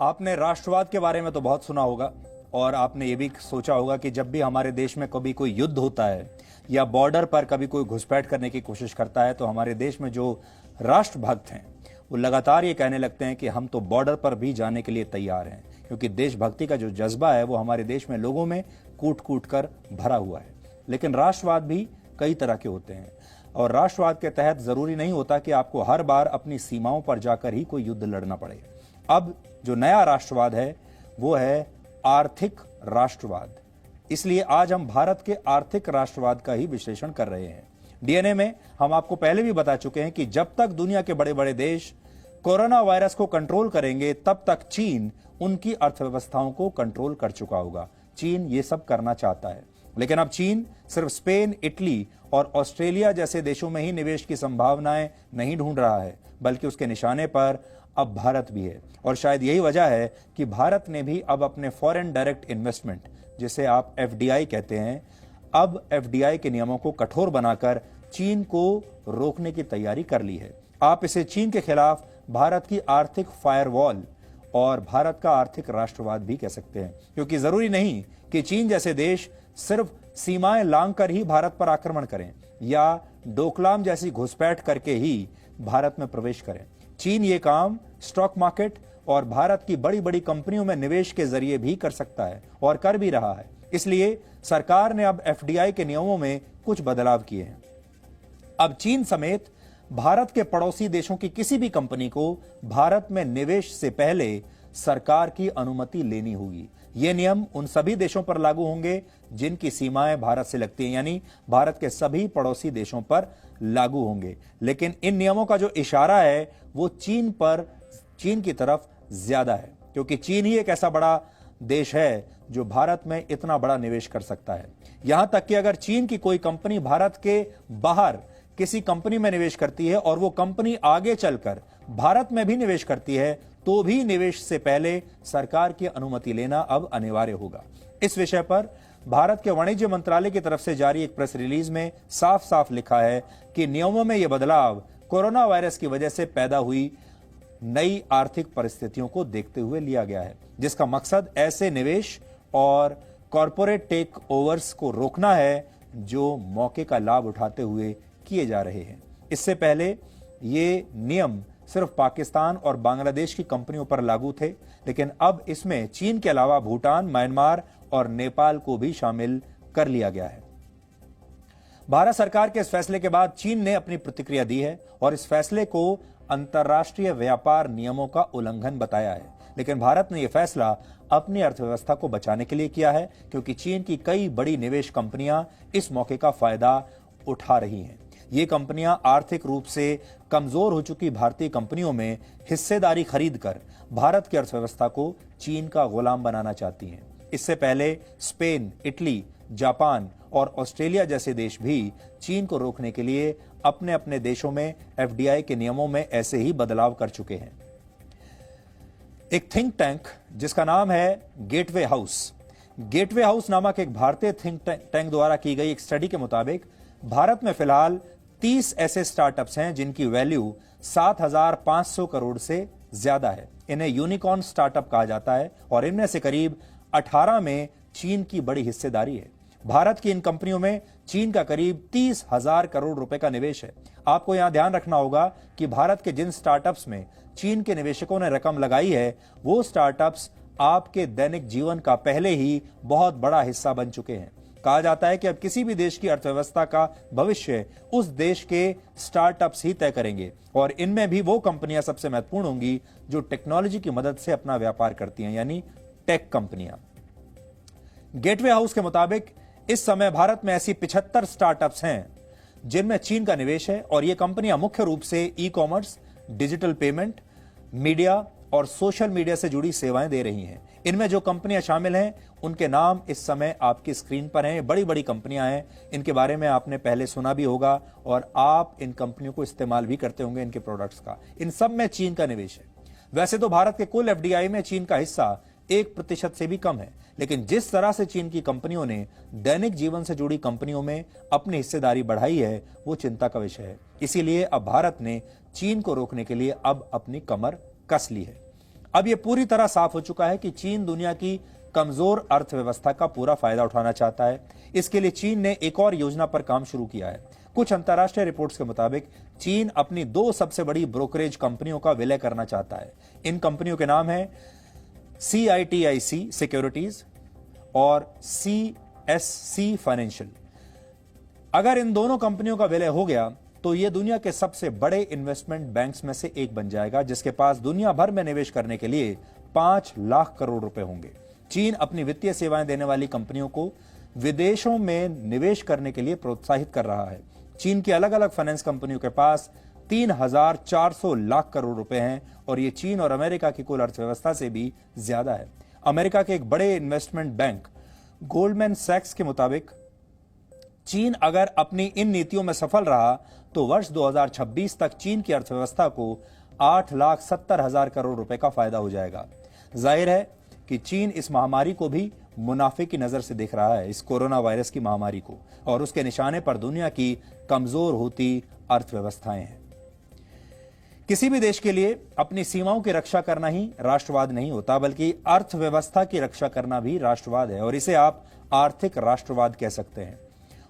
आपने राष्ट्रवाद के बारे में तो बहुत सुना होगा और आपने ये भी सोचा होगा कि जब भी हमारे देश में कभी कोई युद्ध होता है या बॉर्डर पर कभी कोई घुसपैठ करने की कोशिश करता है तो हमारे देश में जो राष्ट्रभक्त हैं वो लगातार ये कहने लगते हैं कि हम तो बॉर्डर पर भी जाने के लिए तैयार हैं, क्योंकि देशभक्ति का जो जज्बा है वो हमारे देश में लोगों में कूट कूट कर भरा हुआ है। लेकिन राष्ट्रवाद भी कई तरह के होते हैं और राष्ट्रवाद के तहत जरूरी नहीं होता कि आपको हर बार अपनी सीमाओं पर जाकर ही कोई युद्ध लड़ना पड़े। अब जो नया राष्ट्रवाद है वो है आर्थिक राष्ट्रवाद। इसलिए आज हम भारत के आर्थिक राष्ट्रवाद का ही विश्लेषण कर रहे हैं। डीएनए में हम आपको पहले भी बता चुके हैं कि जब तक दुनिया के बड़े बड़े देश कोरोना वायरस को कंट्रोल करेंगे तब तक चीन उनकी अर्थव्यवस्थाओं को कंट्रोल कर चुका होगा। चीन ये सब करना चाहता है, लेकिन अब चीन सिर्फ स्पेन, इटली और ऑस्ट्रेलिया जैसे देशों में ही निवेश की संभावनाएं नहीं ढूंढ रहा है, बल्कि उसके निशाने पर अब भारत भी है। और शायद यही वजह है कि भारत ने भी अब अपने फॉरेन डायरेक्ट इन्वेस्टमेंट, जिसे आप एफडीआई कहते हैं, अब एफडीआई के नियमों को कठोर बनाकर चीन को रोकने की तैयारी कर ली है। आप इसे चीन के खिलाफ भारत की आर्थिक फायरवॉल और भारत का आर्थिक राष्ट्रवाद भी कह सकते हैं, क्योंकि जरूरी नहीं कि चीन जैसे देश सिर्फ सीमाएं लांघ कर ही भारत पर आक्रमण करें या डोकलाम जैसी घुसपैठ करके ही भारत में प्रवेश करें। चीन ये काम स्टॉक मार्केट और भारत की बड़ी बड़ी कंपनियों में निवेश के जरिए भी कर सकता है और कर भी रहा है। इसलिए सरकार ने अब एफडीआई के नियमों में कुछ बदलाव किए हैं। अब चीन समेत भारत के पड़ोसी देशों की किसी भी कंपनी को भारत में निवेश से पहले सरकार की अनुमति लेनी होगी। ये नियम उन सभी देशों पर लागू होंगे जिनकी सीमाएं भारत से लगती हैं, यानी भारत के सभी पड़ोसी देशों पर लागू होंगे। लेकिन इन नियमों का जो इशारा है वो चीन की तरफ ज्यादा है, क्योंकि चीन ही एक ऐसा बड़ा देश है जो भारत में इतना बड़ा निवेश कर सकता है। यहां तक कि अगर चीन की कोई कंपनी भारत के बाहर किसी कंपनी में निवेश करती है और वो कंपनी आगे चलकर भारत में भी निवेश करती है तो भी निवेश से पहले सरकार की अनुमति लेना अब अनिवार्य होगा। इस विषय पर भारत के वाणिज्य मंत्रालय की तरफ से जारी एक प्रेस रिलीज में साफ साफ लिखा है कि नियमों में यह बदलाव कोरोना वायरस की वजह से पैदा हुई नई आर्थिक परिस्थितियों को देखते हुए लिया गया है, जिसका मकसद ऐसे निवेश और कॉरपोरेट टेक ओवर्स को रोकना है जो मौके का लाभ उठाते हुए किए जा रहे हैं। इससे पहले ये नियम सिर्फ पाकिस्तान और बांग्लादेश की कंपनियों पर लागू थे, लेकिन अब इसमें चीन के अलावा भूटान, म्यांमार और नेपाल को भी शामिल कर लिया गया है। भारत सरकार के इस फैसले के बाद चीन ने अपनी प्रतिक्रिया दी है और इस फैसले को अंतर्राष्ट्रीय व्यापार नियमों का उल्लंघन बताया है। लेकिन भारत ने यह फैसला अपनी अर्थव्यवस्था को बचाने के लिए किया है, क्योंकि चीन की कई बड़ी निवेश कंपनियां इस मौके का फायदा उठा रही हैं। ये कंपनियां आर्थिक रूप से कमजोर हो चुकी भारतीय कंपनियों में हिस्सेदारी खरीदकर भारत की अर्थव्यवस्था को चीन का गुलाम बनाना चाहती हैं। इससे पहले स्पेन, इटली, जापान और ऑस्ट्रेलिया जैसे देश भी चीन को रोकने के लिए अपने अपने देशों में एफडीआई के नियमों में ऐसे ही बदलाव कर चुके हैं। एक थिंक टैंक जिसका नाम है गेटवे हाउस नामक एक भारतीय थिंक टैंक द्वारा की गई एक स्टडी के मुताबिक भारत में फिलहाल 30 ऐसे स्टार्टअप्स हैं जिनकी वैल्यू 7,500 करोड़ से ज्यादा है। इन्हें यूनिकॉर्न स्टार्टअप कहा जाता है और इनमें से करीब 18 में चीन की बड़ी हिस्सेदारी है। भारत की इन कंपनियों में चीन का करीब 30,000 करोड़ रुपए का निवेश है। आपको यहां ध्यान रखना होगा कि भारत के जिन स्टार्टअप्स में चीन के निवेशकों ने रकम लगाई है वो स्टार्टअप्स आपके दैनिक जीवन का पहले ही बहुत बड़ा हिस्सा बन चुके हैं। कहा जाता है कि अब किसी भी देश की अर्थव्यवस्था का भविष्य उस देश के स्टार्टअप्स ही तय करेंगे और इनमें भी वो कंपनियां सबसे महत्वपूर्ण होंगी जो टेक्नोलॉजी की मदद से अपना व्यापार करती हैं, यानी टेक कंपनियां। गेटवे हाउस के मुताबिक इस समय भारत में ऐसी 75 स्टार्टअप्स हैं जिनमें चीन का निवेश है और ये कंपनियां मुख्य रूप से e commerce, digital payment, media और सोशल मीडिया से जुड़ी सेवाएं दे रही हैं। इनमें जो कंपनियां शामिल हैं उनके नाम इस समय आपकी स्क्रीन पर हैं। बड़ी बड़ी कंपनियां हैं, इनके बारे में आपने पहले सुना भी होगा और आप इन कंपनियों को इस्तेमाल भी करते होंगे इनके प्रोडक्ट्स का। इन सब में चीन का निवेश है। वैसे तो भारत के कुल एफडीआई में चीन का हिस्सा 1% से भी कम है, लेकिन जिस तरह से चीन की कंपनियों ने दैनिक जीवन से जुड़ी कंपनियों में अपनी हिस्सेदारी बढ़ाई है वो चिंता का विषय है। इसीलिए अब भारत ने चीन को रोकने के लिए अब अपनी कमर कस ली है। अब यह पूरी तरह साफ हो चुका है कि चीन दुनिया की कमजोर अर्थव्यवस्था का पूरा फायदा उठाना चाहता है। इसके लिए चीन ने एक और योजना पर काम शुरू किया है। कुछ अंतर्राष्ट्रीय रिपोर्ट्स के मुताबिक चीन अपनी 2 सबसे बड़ी ब्रोकरेज कंपनियों का विलय करना चाहता है। इन कंपनियों के नाम है CITIC सिक्योरिटीज और CSC फाइनेंशियल। अगर इन दोनों कंपनियों का विलय हो गया तो यह दुनिया के सबसे बड़े इन्वेस्टमेंट बैंक्स में से एक बन जाएगा, जिसके पास दुनिया भर में निवेश करने के लिए 5 लाख करोड़ रुपए होंगे। चीन अपनी वित्तीय सेवाएं देने वाली कंपनियों को विदेशों में निवेश करने के लिए प्रोत्साहित कर रहा है। चीन की अलग अलग फाइनेंस कंपनियों के पास 3,400 लाख करोड़ रुपए हैं और ये चीन और अमेरिका की कुल अर्थव्यवस्था से भी ज्यादा है। अमेरिका के एक बड़े इन्वेस्टमेंट बैंक गोल्डमैन सैक्स के मुताबिक चीन अगर अपनी इन नीतियों में सफल रहा तो वर्ष 2026 तक चीन की अर्थव्यवस्था को 8,70,000 करोड़ रुपए का फायदा हो जाएगा। जाहिर है कि चीन इस महामारी को भी मुनाफे की नजर से देख रहा है, इस कोरोना वायरस की महामारी को, और उसके निशाने पर दुनिया की कमजोर होती अर्थव्यवस्थाएं हैं। किसी भी देश के लिए अपनी सीमाओं की रक्षा करना ही राष्ट्रवाद नहीं होता, बल्कि अर्थव्यवस्था की रक्षा करना भी राष्ट्रवाद है, और इसे आप आर्थिक राष्ट्रवाद कह सकते हैं।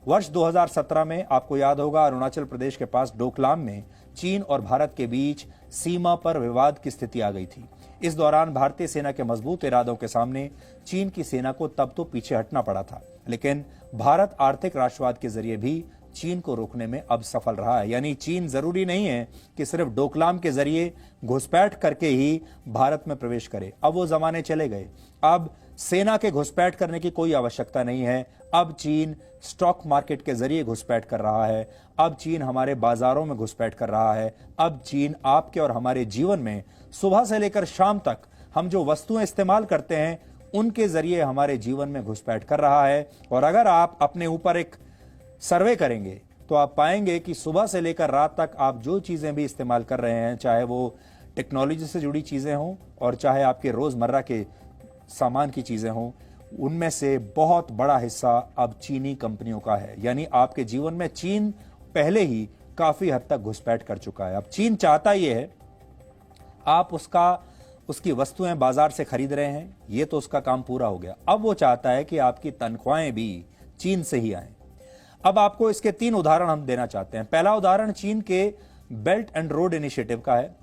वर्ष 2017 में आपको याद होगा, अरुणाचल प्रदेश के पास डोकलाम में चीन और भारत के बीच सीमा पर विवाद की स्थिति आ गई थी। इस दौरान भारतीय सेना के मजबूत इरादों के सामने चीन की सेना को तब तो पीछे हटना पड़ा था, लेकिन भारत आर्थिक राष्ट्रवाद के जरिए भी चीन को रोकने में अब सफल रहा है। यानी चीन जरूरी नहीं है कि सिर्फ डोकलाम के जरिए घुसपैठ करके ही भारत में प्रवेश करे। अब वो जमाने चले गए। अब सेना के घुसपैठ करने की कोई आवश्यकता नहीं है। अब चीन स्टॉक मार्केट के जरिए घुसपैठ कर रहा है। अब चीन हमारे बाजारों में घुसपैठ कर रहा है। अब चीन आपके और हमारे जीवन में सुबह से लेकर शाम तक हम जो वस्तुएं इस्तेमाल करते हैं उनके जरिए हमारे जीवन में घुसपैठ कर रहा है। और अगर आप अपने ऊपर एक सर्वे करेंगे तो आप पाएंगे कि सुबह से लेकर रात तक आप जो चीजें भी इस्तेमाल कर रहे हैं, चाहे वो टेक्नोलॉजी से जुड़ी चीजें हों और चाहे आपके रोजमर्रा के सामान की चीजें हों, उनमें से बहुत बड़ा हिस्सा अब चीनी कंपनियों का है। यानी आपके जीवन में चीन पहले ही काफी हद तक घुसपैठ कर चुका है। अब चीन चाहता यह है आप उसकी वस्तुएं बाजार से खरीद रहे हैं, ये तो उसका काम पूरा हो गया। अब वो चाहता है कि आपकी तनख्वाहें भी चीन से ही आएं। अब आपको इसके 3 उदाहरण हम देना चाहते हैं। पहला उदाहरण चीन के बेल्ट एंड रोड इनिशिएटिव का है,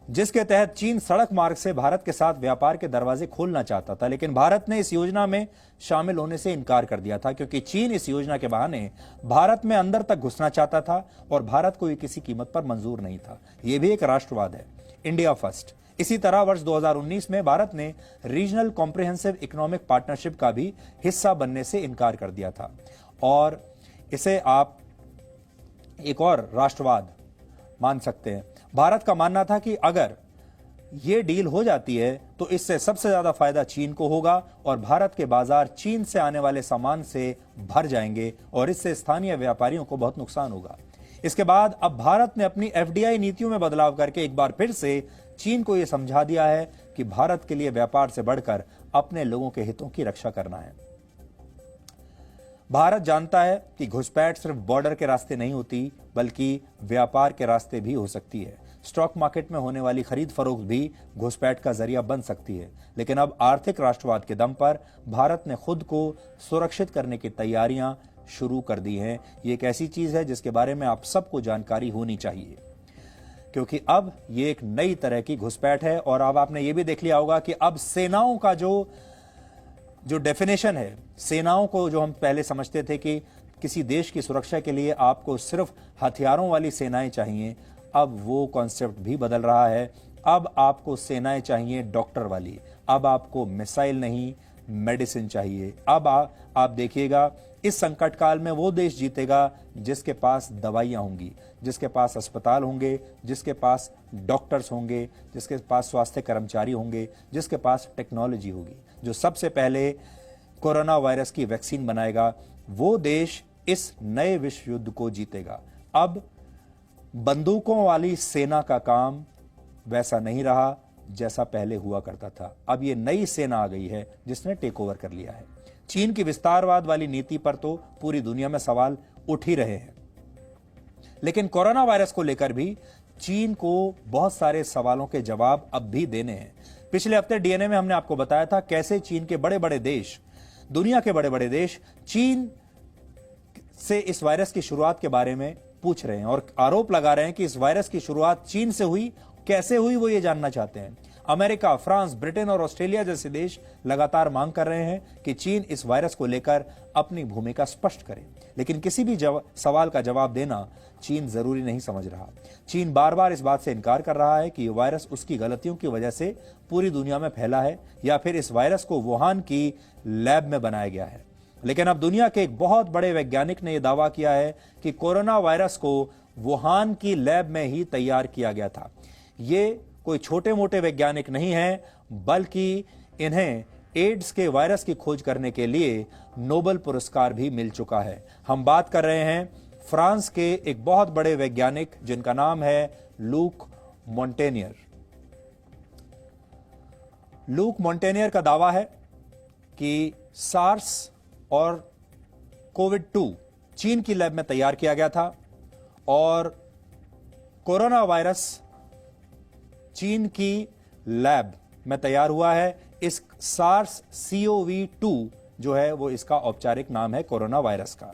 जिसके तहत चीन सड़क मार्ग से भारत के साथ व्यापार के दरवाजे खोलना चाहता था, लेकिन भारत ने इस योजना में शामिल होने से इनकार कर दिया था, क्योंकि चीन इस योजना के बहाने भारत में अंदर तक घुसना चाहता था और भारत को ये किसी कीमत पर मंजूर नहीं था। यह भी एक राष्ट्रवाद है, इंडिया फर्स्ट। इसी तरह वर्ष 2019 में भारत ने रीजनल कॉम्प्रिहेंसिव इकोनॉमिक पार्टनरशिप का भी हिस्सा बनने से इनकार कर दिया था, और इसे आप एक और राष्ट्रवाद मान सकते हैं। भारत का मानना था कि अगर यह डील हो जाती है तो इससे सबसे ज्यादा फायदा चीन को होगा और भारत के बाजार चीन से आने वाले सामान से भर जाएंगे और इससे स्थानीय व्यापारियों को बहुत नुकसान होगा। इसके बाद अब भारत ने अपनी FDI नीतियों में बदलाव करके एक बार फिर से चीन को यह समझा दिया है कि भारत के लिए व्यापार से बढ़कर अपने लोगों के हितों की रक्षा करना है। भारत जानता है कि घुसपैठ सिर्फ बॉर्डर के रास्ते नहीं होती, बल्कि व्यापार के रास्ते भी हो सकती है। स्टॉक मार्केट में होने वाली खरीद फरोख्त भी घुसपैठ का जरिया बन सकती है। लेकिन अब आर्थिक राष्ट्रवाद के दम पर भारत ने खुद को सुरक्षित करने की तैयारियां शुरू कर दी हैं। ये एक ऐसी चीज है जिसके बारे में आप सबको जानकारी होनी चाहिए, क्योंकि अब ये एक नई तरह की घुसपैठ है। और अब आपने ये भी देख लिया होगा कि अब सेनाओं का जो डेफिनेशन है, सेनाओं को जो हम पहले समझते थे कि किसी देश की सुरक्षा के लिए आपको सिर्फ हथियारों वाली सेनाएं चाहिए, अब वो कॉन्सेप्ट भी बदल रहा है। अब आपको सेनाएं चाहिए डॉक्टर वाली। अब आपको मिसाइल नहीं, मेडिसिन चाहिए। अब आप देखिएगा, इस संकट काल में वो देश जीतेगा जिसके पास दवाइयां होंगी, जिसके पास अस्पताल होंगे, जिसके पास डॉक्टर्स होंगे, जिसके पास स्वास्थ्य कर्मचारी होंगे, जिसके पास टेक्नोलॉजी होगी। जो सबसे पहले कोरोना वायरस की वैक्सीन बनाएगा, वो देश इस नए विश्व युद्ध को जीतेगा। अब बंदूकों वाली सेना का काम वैसा नहीं रहा जैसा पहले हुआ करता था। अब ये नई सेना आ गई है जिसने टेक ओवर कर लिया है। चीन की विस्तारवाद वाली नीति पर तो पूरी दुनिया में सवाल उठ ही रहे हैं, लेकिन कोरोना वायरस को लेकर भी चीन को बहुत सारे सवालों के जवाब अब भी देने हैं। पिछले हफ्ते डीएनए में हमने आपको बताया था कैसे चीन के बड़े बड़े देश, दुनिया के बड़े बड़े देश चीन से इस वायरस की शुरुआत के बारे में पूछ रहे हैं और आरोप लगा रहे हैं कि इस वायरस की शुरुआत चीन से हुई, कैसे हुई वो ये जानना चाहते हैं। अमेरिका, फ्रांस, ब्रिटेन और ऑस्ट्रेलिया जैसे देश लगातार मांग कर रहे हैं कि चीन इस वायरस को लेकर अपनी भूमिका स्पष्ट करे, लेकिन किसी भी सवाल का जवाब देना चीन जरूरी नहीं समझ रहा। चीन बार बार इस बात से इनकार कर रहा है कि यह वायरस उसकी गलतियों की वजह से पूरी दुनिया में फैला है या फिर इस वायरस को वुहान की लैब में बनाया गया है। लेकिन अब दुनिया के एक बहुत बड़े वैज्ञानिक ने यह दावा किया है कि कोरोना वायरस को वुहान की लैब में ही तैयार किया गया था। ये कोई छोटे मोटे वैज्ञानिक नहीं हैं, बल्कि इन्हें एड्स के वायरस की खोज करने के लिए नोबेल पुरस्कार भी मिल चुका है। हम बात कर रहे हैं फ्रांस के एक बहुत बड़े वैज्ञानिक जिनका नाम है लूक मोंटेनियर। लूक मोंटेनियर का दावा है कि सार्स और कोविड-2 चीन की लैब में तैयार किया गया था और कोरोना वायरस चीन की लैब में तैयार हुआ है। इस सार्स CoV-2 जो है वो इसका औपचारिक नाम है कोरोना वायरस का।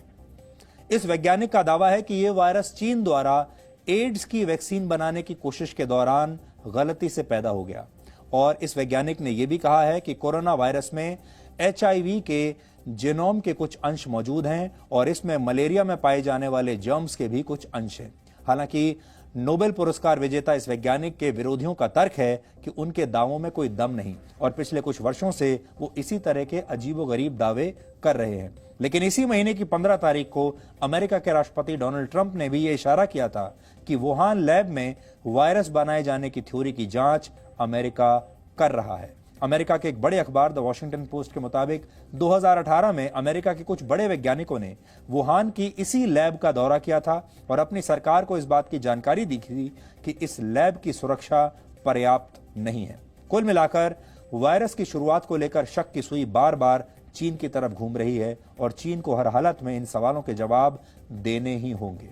इस वैज्ञानिक का दावा है कि यह वायरस चीन द्वारा एड्स की वैक्सीन बनाने की कोशिश के दौरान गलती से पैदा हो गया और इस वैज्ञानिक ने यह भी कहा है कि कोरोना वायरस में HIV के जीनोम के कुछ अंश मौजूद हैं और इसमें मलेरिया में पाए जाने वाले जर्म्स के भी कुछ अंश हैं। हालांकि नोबेल पुरस्कार विजेता इस वैज्ञानिक के विरोधियों का तर्क है कि उनके दावों में कोई दम नहीं और पिछले कुछ वर्षों से वो इसी तरह के अजीबोगरीब दावे कर रहे हैं। लेकिन इसी महीने की 15 तारीख को अमेरिका के राष्ट्रपति डोनाल्ड ट्रंप ने भी ये इशारा किया था कि वुहान लैब में वायरस बनाए जाने की थ्योरी की जांच अमेरिका कर रहा है। अमेरिका के एक बड़े अखबार द वॉशिंगटन पोस्ट के मुताबिक 2018 में अमेरिका के कुछ बड़े वैज्ञानिकों ने वुहान की इसी लैब का दौरा किया था और अपनी सरकार को इस बात की जानकारी दी थी कि इस लैब की सुरक्षा पर्याप्त नहीं है। कुल मिलाकर वायरस की शुरुआत को लेकर शक की सुई बार बार चीन की तरफ घूम रही है और चीन को हर हालत में इन सवालों के जवाब देने ही होंगे।